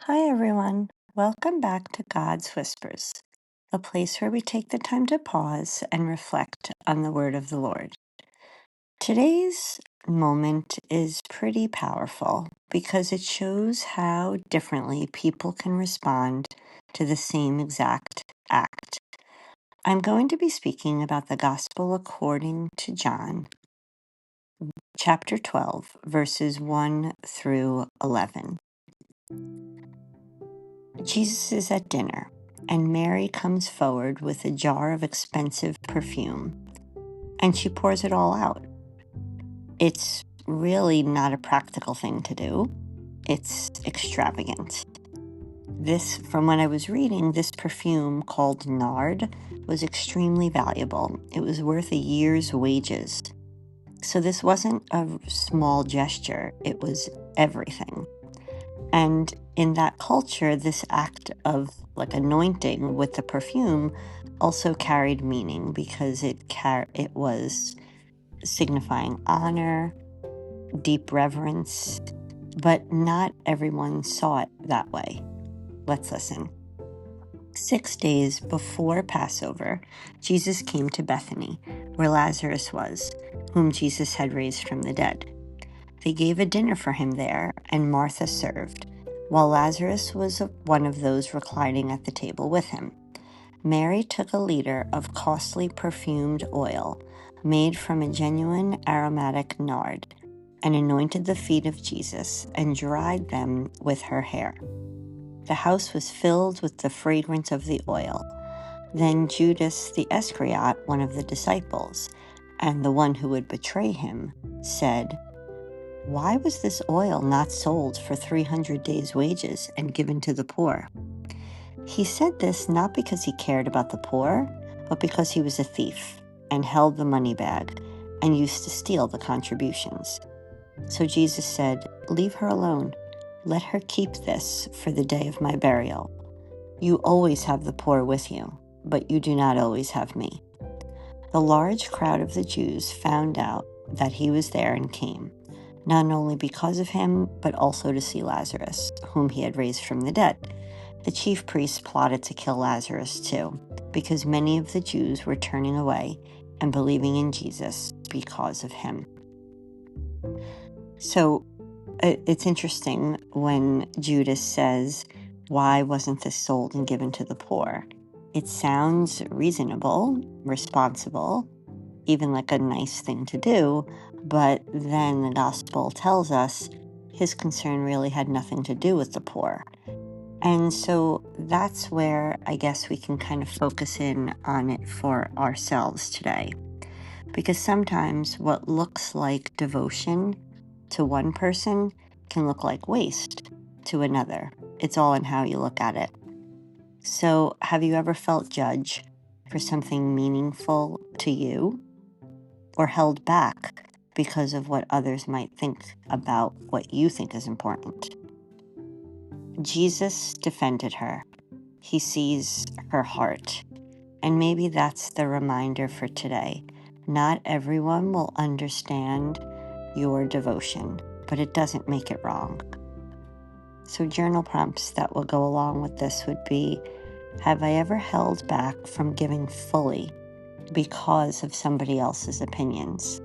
Hi, everyone. Welcome back to God's Whispers, a place where we take the time to pause and reflect on the word of the Lord. Today's moment is pretty powerful because it shows how differently people can respond to the same exact act. I'm going to be speaking about the Gospel according to John, chapter 12, verses 1 through 11. Jesus is at dinner, and Mary comes forward with a jar of expensive perfume, and she pours it all out. It's really not a practical thing to do. It's extravagant. From when I was reading, this perfume called nard was extremely valuable. It was worth a year's wages. So this wasn't a small gesture, it was everything. And in that culture, this act of like anointing with the perfume also carried meaning because it was signifying honor, deep reverence, but not everyone saw it that way. Let's listen. 6 days before Passover, Jesus came to Bethany, where Lazarus was, whom Jesus had raised from the dead. They gave a dinner for him there, and Martha served, while Lazarus was one of those reclining at the table with him. Mary took a liter of costly perfumed oil, made from a genuine aromatic nard, and anointed the feet of Jesus and dried them with her hair. The house was filled with the fragrance of the oil. Then Judas the Iscariot, one of the disciples, and the one who would betray him, said, "Why was this oil not sold for 300 days' wages and given to the poor?" He said this not because he cared about the poor, but because he was a thief and held the money bag and used to steal the contributions. So Jesus said, "Leave her alone. Let her keep this for the day of my burial. You always have the poor with you, but you do not always have me." The large crowd of the Jews found out that he was there and came, not only because of him, but also to see Lazarus, whom he had raised from the dead. The chief priests plotted to kill Lazarus too, because many of the Jews were turning away and believing in Jesus because of him. So it's interesting when Judas says, "Why wasn't this sold and given to the poor?" It sounds reasonable, responsible, even like a nice thing to do, but then the gospel tells us his concern really had nothing to do with the poor. And so that's where I guess we can kind of focus in on it for ourselves today. Because sometimes what looks like devotion to one person can look like waste to another. It's all in how you look at it. So have you ever felt judged for something meaningful to you, or held back because of what others might think about what you think is important? Jesus defended her. He sees her heart. And maybe that's the reminder for today. Not everyone will understand your devotion, but it doesn't make it wrong. So journal prompts that will go along with this would be, have I ever held back from giving fully because of somebody else's opinions?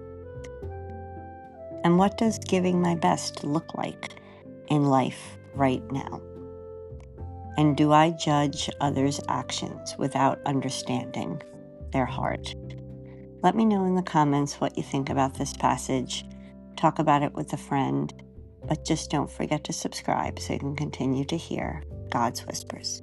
And what does giving my best look like in life right now? And do I judge others' actions without understanding their heart? Let me know in the comments what you think about this passage. Talk about it with a friend, but just don't forget to subscribe so you can continue to hear God's Whispers.